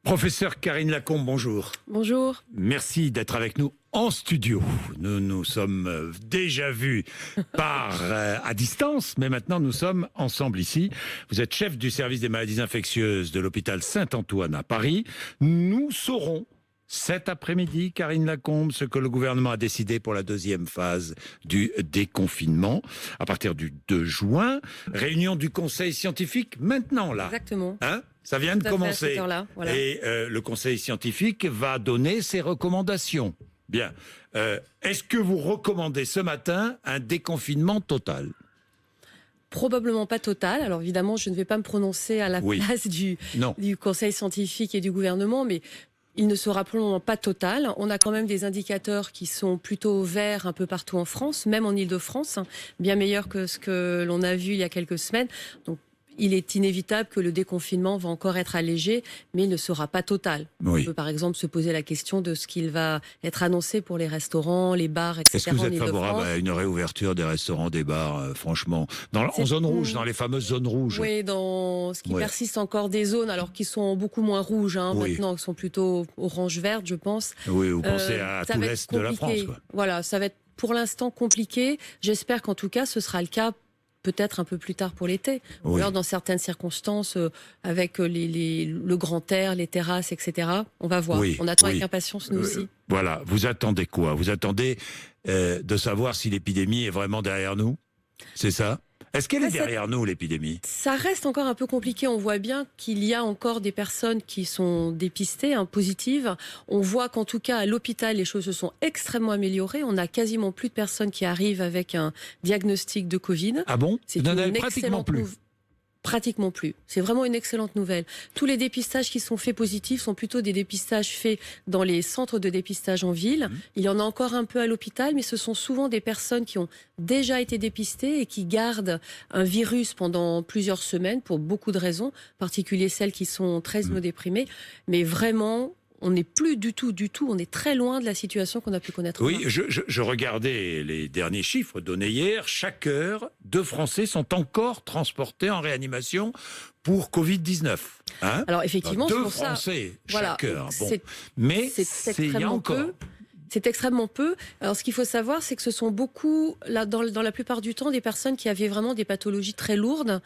Professeur Karine Lacombe, bonjour. Bonjour. Merci d'être avec nous en studio. Nous nous sommes déjà vus à distance, mais maintenant nous sommes ensemble ici. Vous êtes chef du service des maladies infectieuses de l'hôpital Saint-Antoine à Paris. Nous saurons cet après-midi, Karine Lacombe, ce que le gouvernement a décidé pour la deuxième phase du déconfinement à partir du 2 juin. Réunion du conseil scientifique maintenant, là. Exactement. Ça vient de commencer. Voilà. Et le conseil scientifique va donner ses recommandations. Bien. Est-ce que vous recommandez ce matin un déconfinement total ? Probablement pas total. Alors évidemment, je ne vais pas me prononcer à la place du conseil scientifique et du gouvernement, mais il ne sera probablement pas total. On a quand même des indicateurs qui sont plutôt verts un peu partout en France, même en Île-de-France, bien meilleurs que ce que l'on a vu il y a quelques semaines. Donc, il est inévitable que le déconfinement va encore être allégé, mais il ne sera pas total. On peut par exemple se poser la question de ce qu'il va être annoncé pour les restaurants, les bars, etc. Est-ce que vous êtes favorable à une réouverture des restaurants, des bars, franchement, en zone rouge, dans les fameuses zones rouges? Oui, dans ce qui persiste encore des zones, alors qui sont beaucoup moins rouges maintenant, qui sont plutôt orange-verte, je pense. Oui, vous pensez à tout l'est de la France, quoi. Voilà, ça va être pour l'instant compliqué. J'espère qu'en tout cas, ce sera le cas peut-être un peu plus tard pour l'été, ou alors dans certaines circonstances, avec le grand air, les terrasses, etc. On va voir. On attend avec impatience, nous aussi. Voilà, vous attendez quoi? Vous attendez de savoir si l'épidémie est vraiment derrière nous? C'est ça? Est-ce qu'elle est derrière nous, l'épidémie? Ça reste encore un peu compliqué. On voit bien qu'il y a encore des personnes qui sont dépistées, positives. On voit qu'en tout cas, à l'hôpital, les choses se sont extrêmement améliorées. On a quasiment plus de personnes qui arrivent avec un diagnostic de Covid. Ah bon? C'est une pratiquement plus. Pratiquement plus. C'est vraiment une excellente nouvelle. Tous les dépistages qui sont faits positifs sont plutôt des dépistages faits dans les centres de dépistage en ville. Il y en a encore un peu à l'hôpital, mais ce sont souvent des personnes qui ont déjà été dépistées et qui gardent un virus pendant plusieurs semaines pour beaucoup de raisons, en particulier celles qui sont très immunodéprimées. Mais vraiment, on n'est plus du tout, on est très loin de la situation qu'on a pu connaître. Oui, je regardais les derniers chiffres donnés hier. Chaque heure, 2 Français sont encore transportés en réanimation pour Covid-19. Alors effectivement, 2 c'est pour Français chaque heure. Bon. C'est Mais il y a encore... C'est extrêmement peu. Alors, ce qu'il faut savoir, c'est que ce sont beaucoup, dans la plupart du temps, des personnes qui avaient vraiment des pathologies très lourdes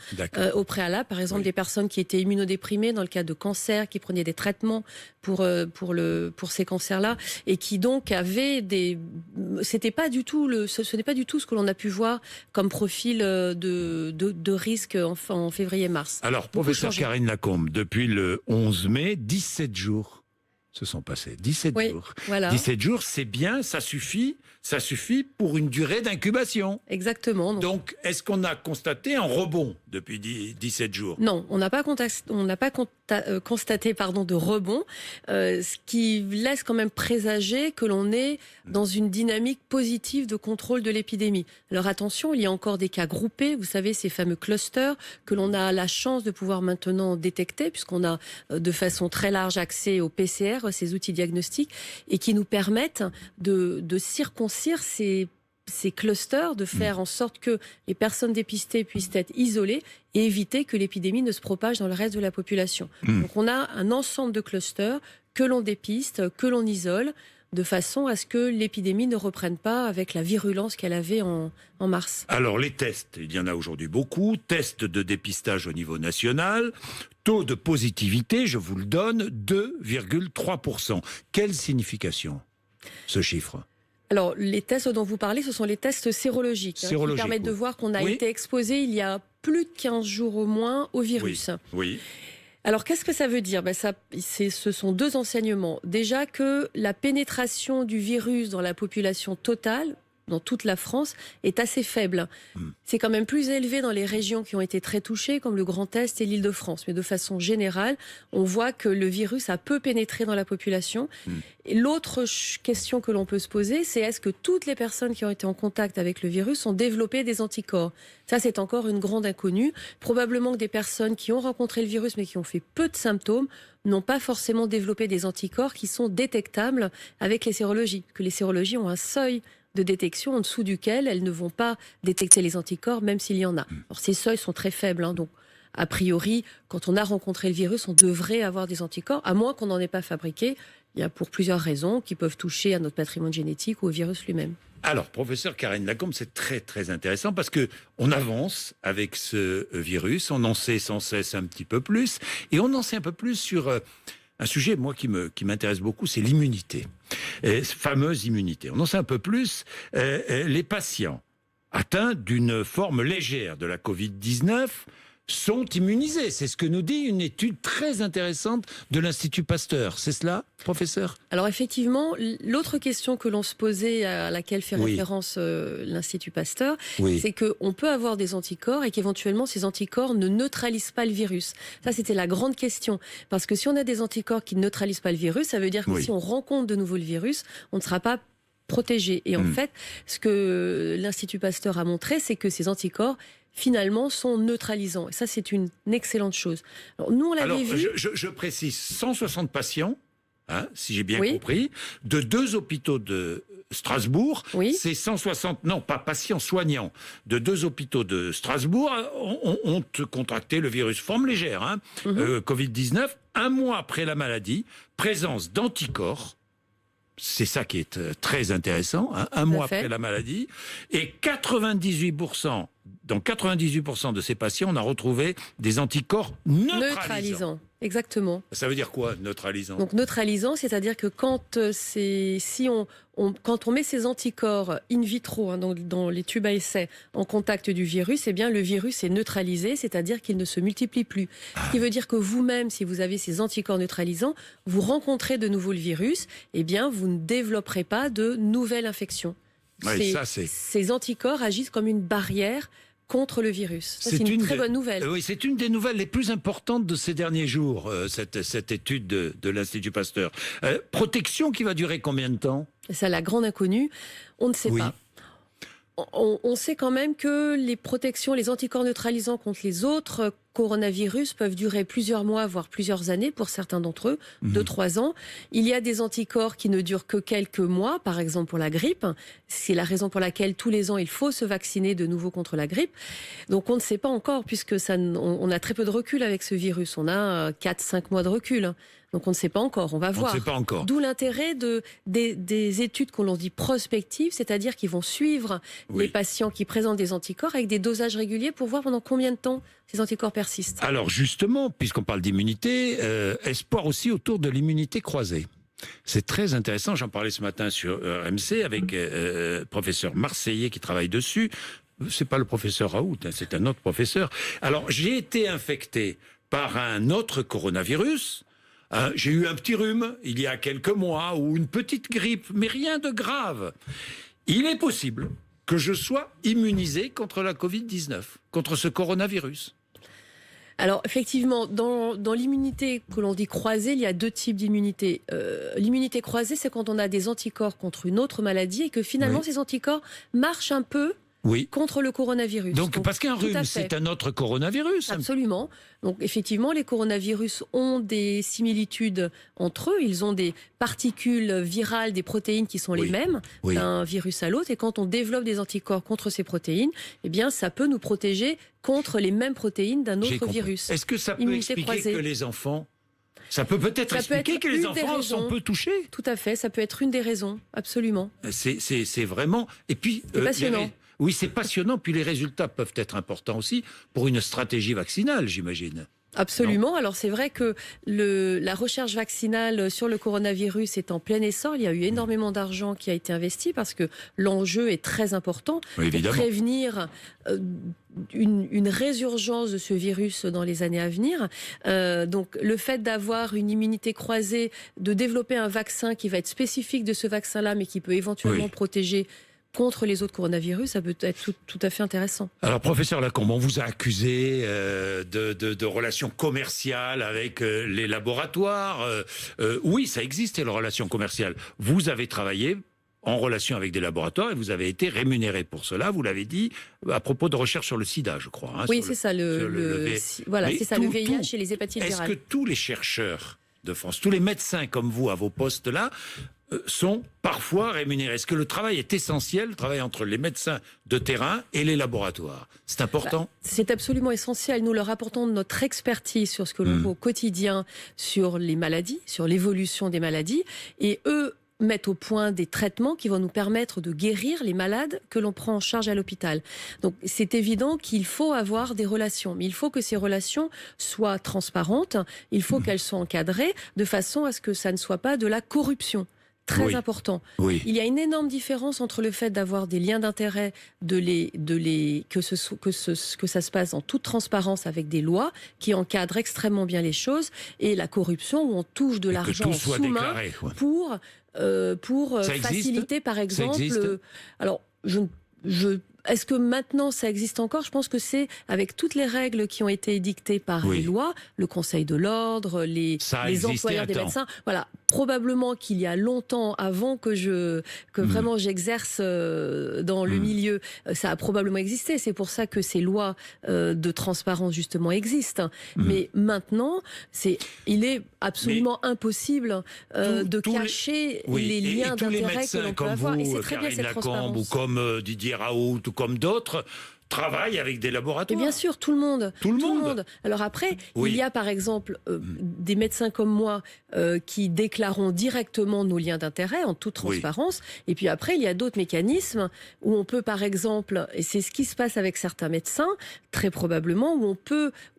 au préalable. Par exemple, des personnes qui étaient immunodéprimées dans le cas de cancer, qui prenaient des traitements pour ces cancers-là, et qui donc avaient ce n'est pas du tout ce que l'on a pu voir comme profil de risque en février-mars. Alors, professeur Karine Lacombe, depuis le 11 mai, 17 jours se sont passés. 17 jours. Voilà. 17 jours, c'est bien, ça suffit pour une durée d'incubation. Exactement. Donc, est-ce qu'on a constaté un rebond depuis 17 jours? Non, on n'a pas constaté de rebond, ce qui laisse quand même présager que l'on est dans une dynamique positive de contrôle de l'épidémie. Alors attention, il y a encore des cas groupés, vous savez, ces fameux clusters que l'on a la chance de pouvoir maintenant détecter, puisqu'on a de façon très large accès au PCR, ces outils diagnostiques, et qui nous permettent de circonscrire ces clusters, de faire en sorte que les personnes dépistées puissent être isolées et éviter que l'épidémie ne se propage dans le reste de la population. Donc on a un ensemble de clusters que l'on dépiste, que l'on isole, de façon à ce que l'épidémie ne reprenne pas avec la virulence qu'elle avait en mars. Alors les tests, il y en a aujourd'hui beaucoup, tests de dépistage au niveau national, taux de positivité, je vous le donne, 2,3%. Quelle signification, ce chiffre ? Alors, les tests dont vous parlez, ce sont les tests sérologiques, qui permettent de voir qu'on a été exposé il y a plus de 15 jours au moins au virus. Oui. Alors, qu'est-ce que ça veut dire ? Ce sont 2 enseignements. Déjà que la pénétration du virus dans la population totale, dans toute la France, est assez faible. C'est quand même plus élevé dans les régions qui ont été très touchées, comme le Grand Est et l'Île-de-France. Mais de façon générale, on voit que le virus a peu pénétré dans la population. Et l'autre question que l'on peut se poser, c'est est-ce que toutes les personnes qui ont été en contact avec le virus ont développé des anticorps ? Ça, c'est encore une grande inconnue. Probablement que des personnes qui ont rencontré le virus, mais qui ont fait peu de symptômes, n'ont pas forcément développé des anticorps qui sont détectables avec les sérologies. Que les sérologies ont un seuil de détection en dessous duquel elles ne vont pas détecter les anticorps, même s'il y en a. Alors, ces seuils sont très faibles, donc a priori, quand on a rencontré le virus, on devrait avoir des anticorps, à moins qu'on n'en ait pas fabriqué. Il y a pour plusieurs raisons qui peuvent toucher à notre patrimoine génétique ou au virus lui-même. Alors, professeur Karine Lacombe, c'est très très intéressant parce que on avance avec ce virus, on en sait sans cesse un petit peu plus, et on en sait un peu plus sur un sujet, moi, qui m'intéresse beaucoup, c'est l'immunité. Cette fameuse immunité. On en sait un peu plus. Les patients atteints d'une forme légère de la Covid-19 sont immunisés. C'est ce que nous dit une étude très intéressante de l'Institut Pasteur. C'est cela, professeur? Alors effectivement, l'autre question que l'on se posait, à laquelle fait référence l'Institut Pasteur, c'est qu'on peut avoir des anticorps et qu'éventuellement ces anticorps ne neutralisent pas le virus. Ça, c'était la grande question. Parce que si on a des anticorps qui ne neutralisent pas le virus, ça veut dire que si on rencontre de nouveau le virus, on ne sera pas protégé. Et en fait, ce que l'Institut Pasteur a montré, c'est que ces anticorps finalement sont neutralisants. Et ça, c'est une excellente chose. Alors, nous, on l'avait vu... Je précise, 160 patients, hein, si j'ai bien compris, de 2 hôpitaux de Strasbourg. C'est 160, non, pas patients, soignants, de 2 hôpitaux de Strasbourg ont contracté le virus, forme légère, hein, Covid-19, 1 mois après la maladie, présence d'anticorps. C'est ça qui est très intéressant, hein, 1 mois après la maladie. Et 98%, dans 98% de ces patients, on a retrouvé des anticorps neutralisants. Exactement. Ça veut dire quoi, neutralisant? Donc neutralisant, c'est-à-dire que quand on met ces anticorps in vitro, hein, dans les tubes à essai, en contact du virus, eh bien le virus est neutralisé, c'est-à-dire qu'il ne se multiplie plus. Ce qui veut dire que vous-même, si vous avez ces anticorps neutralisants, vous rencontrez de nouveau le virus, eh bien vous ne développerez pas de nouvelles infections. Ces anticorps agissent comme une barrière contre le virus. C'est une très bonne nouvelle. Oui, c'est une des nouvelles les plus importantes de ces derniers jours, cette étude de l'Institut Pasteur. Protection qui va durer combien de temps? C'est la grande inconnue. On ne sait pas. On sait quand même que les protections, les anticorps neutralisants contre les autres coronavirus peuvent durer plusieurs mois, voire plusieurs années pour certains d'entre eux, 2-3 ans. Il y a des anticorps qui ne durent que quelques mois, par exemple pour la grippe. C'est la raison pour laquelle tous les ans, il faut se vacciner de nouveau contre la grippe. Donc on ne sait pas encore, puisque on a très peu de recul avec ce virus. On a 4-5 mois de recul. Donc on ne sait pas encore, on va voir. On ne sait pas encore. D'où l'intérêt des études qu'on l'on dit prospectives, c'est-à-dire qu'ils vont suivre les patients qui présentent des anticorps avec des dosages réguliers pour voir pendant combien de temps ces anticorps persistent. Alors justement, puisqu'on parle d'immunité, espoir aussi autour de l'immunité croisée. C'est très intéressant, j'en parlais ce matin sur RMC avec professeur Marseillais qui travaille dessus. C'est pas le professeur Raoult, hein, c'est un autre professeur. Alors j'ai été infecté par un autre coronavirus. J'ai eu un petit rhume il y a quelques mois ou une petite grippe, mais rien de grave. Il est possible que je sois immunisé contre la Covid-19, contre ce coronavirus. Alors effectivement, dans l'immunité que l'on dit croisée, il y a 2 types d'immunité. L'immunité croisée, c'est quand on a des anticorps contre une autre maladie et que finalement ces anticorps marchent un peu contre le coronavirus. Donc parce qu'un rhume, c'est un autre coronavirus. Absolument. Donc effectivement, les coronavirus ont des similitudes entre eux. Ils ont des particules virales, des protéines qui sont les mêmes d'un virus à l'autre. Et quand on développe des anticorps contre ces protéines, eh bien ça peut nous protéger contre les mêmes protéines d'un autre virus. Est-ce que ça peut expliquer que les enfants... Ça peut peut-être expliquer que les enfants sont peu touchés? Tout à fait, ça peut être une des raisons, absolument. C'est vraiment... Et puis, c'est passionnant. Oui, c'est passionnant, puis les résultats peuvent être importants aussi pour une stratégie vaccinale, j'imagine. Absolument. Alors c'est vrai que la recherche vaccinale sur le coronavirus est en plein essor. Il y a eu énormément d'argent qui a été investi parce que l'enjeu est très important de prévenir une résurgence de ce virus dans les années à venir. Donc le fait d'avoir une immunité croisée, de développer un vaccin qui va être spécifique de ce vaccin-là, mais qui peut éventuellement protéger contre les autres coronavirus, ça peut être tout à fait intéressant. Alors, professeur Lacombe, on vous a accusé de relations commerciales avec les laboratoires. Oui, ça existe, les relations commerciales. Vous avez travaillé en relation avec des laboratoires et vous avez été rémunéré pour cela, vous l'avez dit, à propos de recherche sur le sida, je crois. Hein, oui, c'est ça, le VIH et les hépatites virales. Est-ce que tous les chercheurs de France, tous les médecins comme vous à vos postes là, sont parfois rémunérés. Est-ce que le travail est essentiel, le travail entre les médecins de terrain et les laboratoires? C'est important? C'est absolument essentiel. Nous leur apportons notre expertise sur ce que l'on voit au quotidien, sur les maladies, sur l'évolution des maladies. Et eux mettent au point des traitements qui vont nous permettre de guérir les malades que l'on prend en charge à l'hôpital. Donc c'est évident qu'il faut avoir des relations, mais il faut que ces relations soient transparentes, il faut qu'elles soient encadrées de façon à ce que ça ne soit pas de la corruption. Très important. Oui. Il y a une énorme différence entre le fait d'avoir des liens d'intérêt, que ça se passe en toute transparence avec des lois qui encadrent extrêmement bien les choses, et la corruption où on touche de l'argent en sous-main pour faciliter, par exemple. Alors, est-ce que maintenant ça existe encore? Je pense que c'est avec toutes les règles qui ont été édictées par les lois, le Conseil de l'ordre, les employeurs des médecins. Voilà, probablement qu'il y a longtemps, avant que vraiment j'exerce dans le milieu, ça a probablement existé. C'est pour ça que ces lois de transparence justement existent. Mais maintenant, il est absolument impossible de cacher les liens d'intérêt que l'on peut avoir. Et c'est très bien cette transparence. Ou comme Didier Raoult, ou comme d'autres, travaillent avec des laboratoires. Et bien sûr, tout le monde. Tout le monde. Alors après, il y a par exemple des médecins comme moi qui déclarons directement nos liens d'intérêt en toute transparence. Et puis après, il y a d'autres mécanismes où on peut par exemple, et c'est ce qui se passe avec certains médecins, très probablement,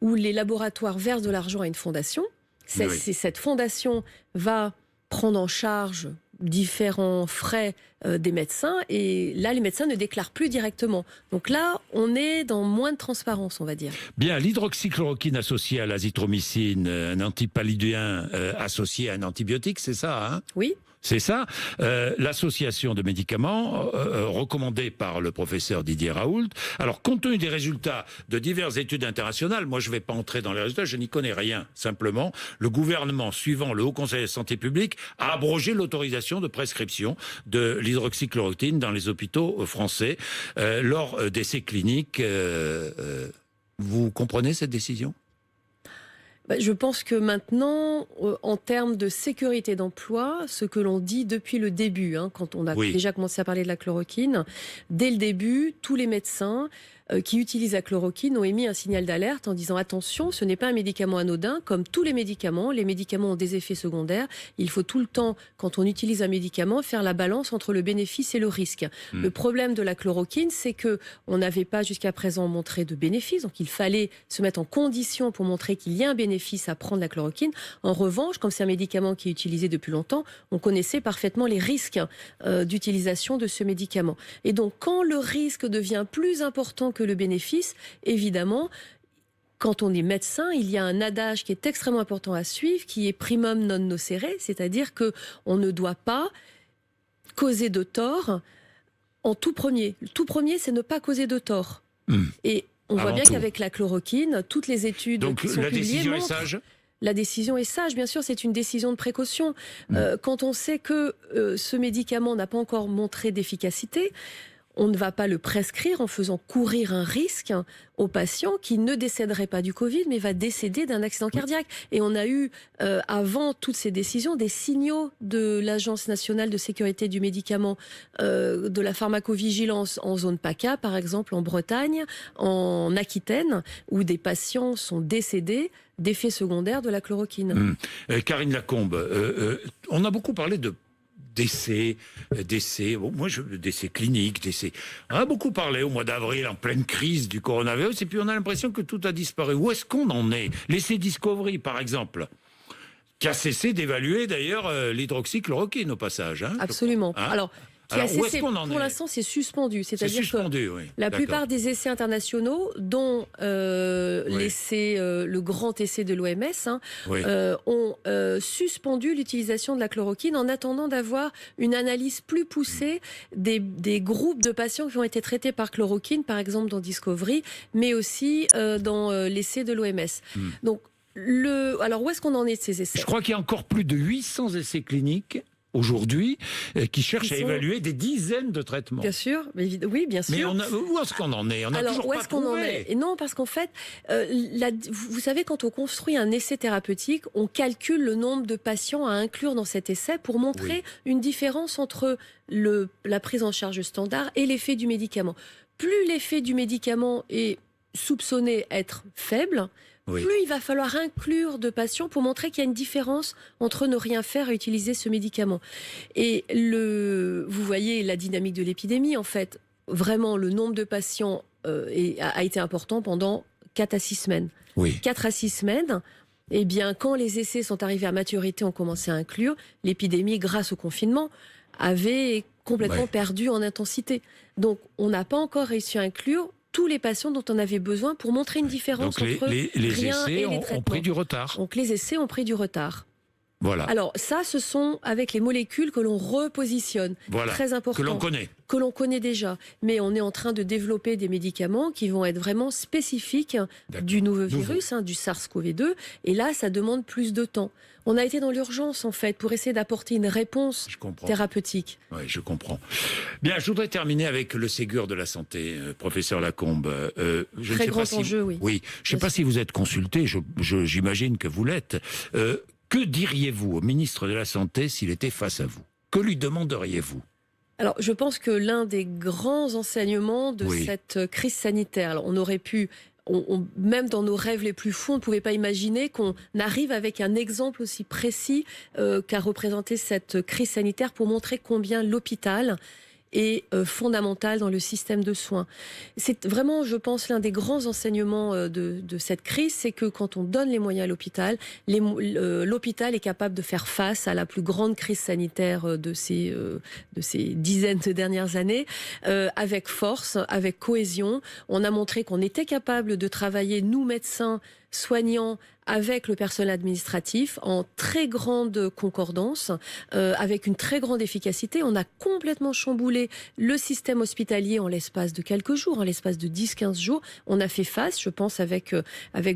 où les laboratoires versent de l'argent à une fondation. Cette fondation va prendre en charge différents frais des médecins, et là les médecins ne déclarent plus directement. Donc là on est dans moins de transparence, on va dire. Bien, l'hydroxychloroquine associée à l'azithromycine, un antipaludien associé à un antibiotique, c'est ça, hein? Oui. C'est ça. L'association de médicaments recommandée par le professeur Didier Raoult. Alors, compte tenu des résultats de diverses études internationales, moi je ne vais pas entrer dans les résultats, je n'y connais rien. Simplement, le gouvernement, suivant le Haut Conseil de santé publique, a abrogé l'autorisation de prescription de l'hydroxychloroquine dans les hôpitaux français lors d'essais cliniques. Vous comprenez cette décision ? Je pense que maintenant, en termes de sécurité d'emploi, ce que l'on dit depuis le début, quand on a déjà commencé à parler de la chloroquine, dès le début, tous les médecins qui utilisent la chloroquine ont émis un signal d'alerte en disant attention, ce n'est pas un médicament anodin, comme tous les médicaments ont des effets secondaires. Il faut tout le temps, quand on utilise un médicament, faire la balance entre le bénéfice et le risque. Le problème de la chloroquine, c'est que on n'avait pas jusqu'à présent montré de bénéfice, donc il fallait se mettre en condition pour montrer qu'il y a un bénéfice à prendre la chloroquine. En revanche, comme c'est un médicament qui est utilisé depuis longtemps, on connaissait parfaitement les risques d'utilisation de ce médicament. Et donc, quand le risque devient plus important que le bénéfice, évidemment, quand on est médecin, il y a un adage qui est extrêmement important à suivre, qui est primum non nocere, c'est-à-dire que on ne doit pas causer de tort en tout premier. Le tout premier, c'est ne pas causer de tort. Et on voit bien qu'avec la chloroquine, toutes les études qui sont publiées montrent... Donc la décision est sage ? La décision est sage, bien sûr, c'est une décision de précaution. Quand on sait que ce médicament n'a pas encore montré d'efficacité, on ne va pas le prescrire en faisant courir un risque au patient qui ne décéderait pas du Covid, mais va décéder d'un accident cardiaque. Et on a eu, avant toutes ces décisions, des signaux de l'Agence nationale de sécurité du médicament, de la pharmacovigilance en zone PACA, par exemple en Bretagne, en Aquitaine, où des patients sont décédés d'effets secondaires de la chloroquine. Karine Lacombe, on a beaucoup parlé de d'essais cliniques, On a beaucoup parlé au mois d'avril, en pleine crise du coronavirus, et puis on a l'impression que tout a disparu. Où est-ce qu'on en est? L'essai Discovery, par exemple, qui a cessé d'évaluer d'ailleurs l'hydroxychloroquine au passage. Absolument. Alors, pour l'instant, c'est suspendu. C'est-à-dire que la plupart des essais internationaux, dont le grand essai de l'OMS, ont suspendu l'utilisation de la chloroquine en attendant d'avoir une analyse plus poussée des groupes de patients qui ont été traités par chloroquine, par exemple dans Discovery, mais aussi dans l'essai de l'OMS. Donc, alors où est-ce qu'on en est de ces essais? Je crois qu'il y a encore plus de 800 essais cliniques aujourd'hui qui cherchent à évaluer des dizaines de traitements. Bien sûr, oui, bien sûr. Mais où est-ce qu'on en est? On n'a toujours pas trouvé. Et non, parce qu'en fait, vous savez, quand on construit un essai thérapeutique, on calcule le nombre de patients à inclure dans cet essai pour montrer une différence entre la prise en charge standard et l'effet du médicament. Plus l'effet du médicament est soupçonné être faible, plus il va falloir inclure de patients pour montrer qu'il y a une différence entre ne rien faire et utiliser ce médicament. Et vous voyez la dynamique de l'épidémie, en fait. Vraiment, le nombre de patients a été important pendant 4 à 6 semaines. 4 à 6 semaines, eh bien, quand les essais sont arrivés à maturité, on commençait à inclure, l'épidémie, grâce au confinement, avait complètement perdu en intensité. Donc, on n'a pas encore réussi à inclure tous les patients dont on avait besoin pour montrer une différence entre les rien essais et les traitements. ont pris du retard. Donc les essais ont pris du retard. Voilà. Alors ça, ce sont avec les molécules que l'on repositionne. Très important. Que l'on connaît. Que l'on connaît déjà. Mais on est en train de développer des médicaments qui vont être vraiment spécifiques du nouveau virus, du SARS-CoV-2. Et là, ça demande plus de temps. On a été dans l'urgence, en fait, pour essayer d'apporter une réponse thérapeutique. Oui, je comprends. Bien, je voudrais terminer avec le Ségur de la santé, professeur Lacombe. Très grand enjeu, oui. Oui, je ne sais pas si vous êtes consulté, j'imagine que vous l'êtes. Que diriez-vous au ministre de la Santé s'il était face à vous? Que lui demanderiez-vous? Alors, je pense que l'un des grands enseignements de cette crise sanitaire, alors on aurait pu... même dans nos rêves les plus fous, on ne pouvait pas imaginer qu'on arrive avec un exemple aussi précis qu'a représenté cette crise sanitaire pour montrer combien l'hôpital est fondamental dans le système de soins. C'est vraiment, je pense, l'un des grands enseignements de cette crise, c'est que quand on donne les moyens à l'hôpital, l'hôpital est capable de faire face à la plus grande crise sanitaire de ces dizaines de dernières années, avec force, avec cohésion. On a montré qu'on était capable de travailler, nous médecins, soignants, avec le personnel administratif, en très grande concordance, avec une très grande efficacité. On a complètement chamboulé le système hospitalier en l'espace de quelques jours, en l'espace de 10-15 jours. On a fait face, je pense, avec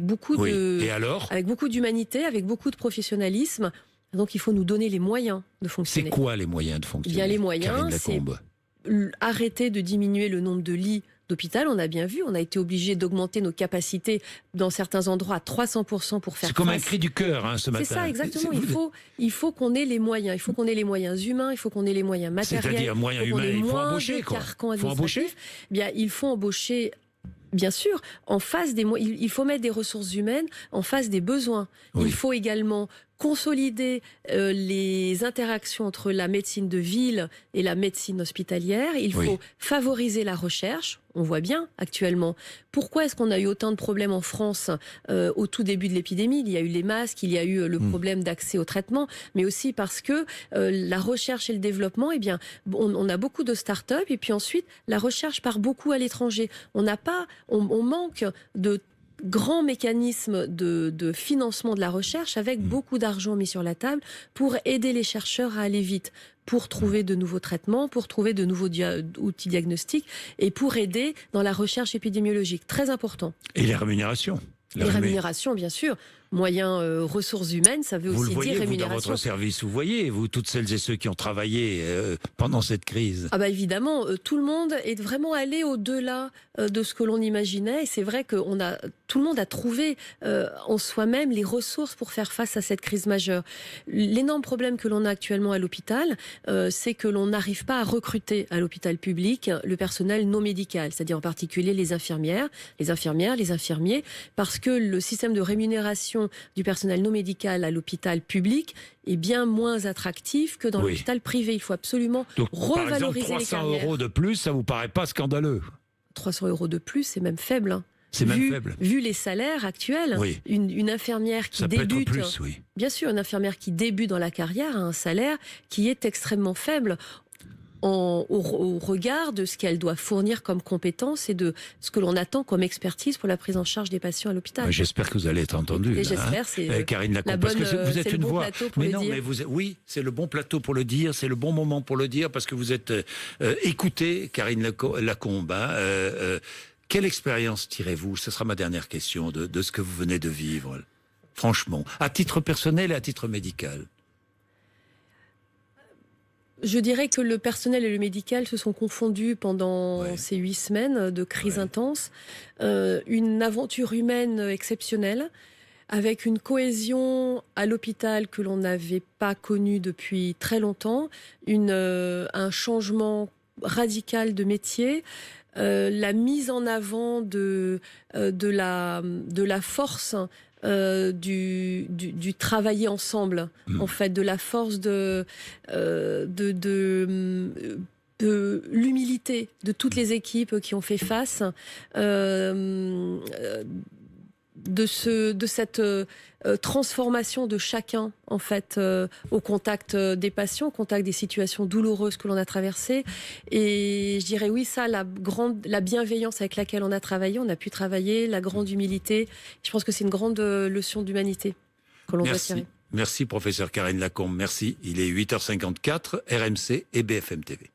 beaucoup avec beaucoup d'humanité, avec beaucoup de professionnalisme. Donc il faut nous donner les moyens de fonctionner. C'est quoi les moyens de fonctionner? Bien, les moyens, c'est arrêter de diminuer le nombre de lits d'hôpital. On a bien vu, on a été obligé d'augmenter nos capacités dans certains endroits à 300% pour faire face. C'est comme un cri du cœur ce matin. C'est ça, exactement. Il faut qu'on ait les moyens. Il faut qu'on ait les moyens humains, il faut qu'on ait les moyens matériels. C'est-à-dire moyens humains, il faut embaucher, quoi. Il faut embaucher. Bien, il faut embaucher. Bien sûr, il faut mettre des ressources humaines en face des besoins. Il faut également consolider les interactions entre la médecine de ville et la médecine hospitalière. Il faut favoriser la recherche. On voit bien actuellement. Pourquoi est-ce qu'on a eu autant de problèmes en France au tout début de l'épidémie? Il y a eu les masques, il y a eu le problème d'accès au traitement, mais aussi parce que la recherche et le développement, eh bien, on a beaucoup de start-up et puis ensuite, la recherche part beaucoup à l'étranger. On manque de grands mécanismes de financement de la recherche avec beaucoup d'argent mis sur la table pour aider les chercheurs à aller vite, pour trouver de nouveaux traitements, pour trouver de nouveaux outils diagnostiques et pour aider dans la recherche épidémiologique. Très important. Et les rémunérations. Les rémunérations, bien sûr. Moyens ressources humaines, ça veut aussi dire rémunération. Vous, dans votre service, vous voyez, vous, toutes celles et ceux qui ont travaillé pendant cette crise. Ah bah évidemment, tout le monde est vraiment allé au-delà de ce que l'on imaginait. Et c'est vrai que tout le monde a trouvé en soi-même les ressources pour faire face à cette crise majeure. L'énorme problème que l'on a actuellement à l'hôpital, c'est que l'on n'arrive pas à recruter à l'hôpital public le personnel non médical, c'est-à-dire en particulier les infirmières, les infirmiers, parce que le système de rémunération du personnel non médical à l'hôpital public est bien moins attractif que dans l'hôpital privé. Il faut absolument revaloriser les carrières. Par exemple, 300 € de plus, ça vous paraît pas scandaleux? 300 € de plus, c'est même faible. C'est même faible. Vu les salaires actuels, une infirmière qui débute, peut être plus, bien sûr, une infirmière qui débute dans la carrière a un salaire qui est extrêmement faible. Au regard de ce qu'elle doit fournir comme compétences et de ce que l'on attend comme expertise pour la prise en charge des patients à l'hôpital. J'espère que vous allez être entendue. Et j'espère, c'est Karine Lacombe, parce que vous êtes une voix. Oui, c'est le bon plateau pour le dire, c'est le bon moment pour le dire, parce que vous êtes écoutée, Karine Lacombe. Quelle expérience tirez-vous? Ce sera ma dernière question de ce que vous venez de vivre, franchement, à titre personnel et à titre médical. Je dirais que le personnel et le médical se sont confondus pendant ces 8 semaines de crise intense. Une aventure humaine exceptionnelle, avec une cohésion à l'hôpital que l'on n'avait pas connue depuis très longtemps, un changement radical de métier, la mise en avant de la force du travailler ensemble, en fait, de la force de l'humilité de toutes les équipes qui ont fait face, de cette transformation de chacun, en fait, au contact des patients, au contact des situations douloureuses que l'on a traversées. Et je dirais oui, ça, la bienveillance avec laquelle on a travaillé, on a pu travailler, la grande humilité. Je pense que c'est une grande leçon d'humanité que l'on doit tirer. Merci, professeur Karine Lacombe. Merci. Il est 8h54, RMC et BFM TV.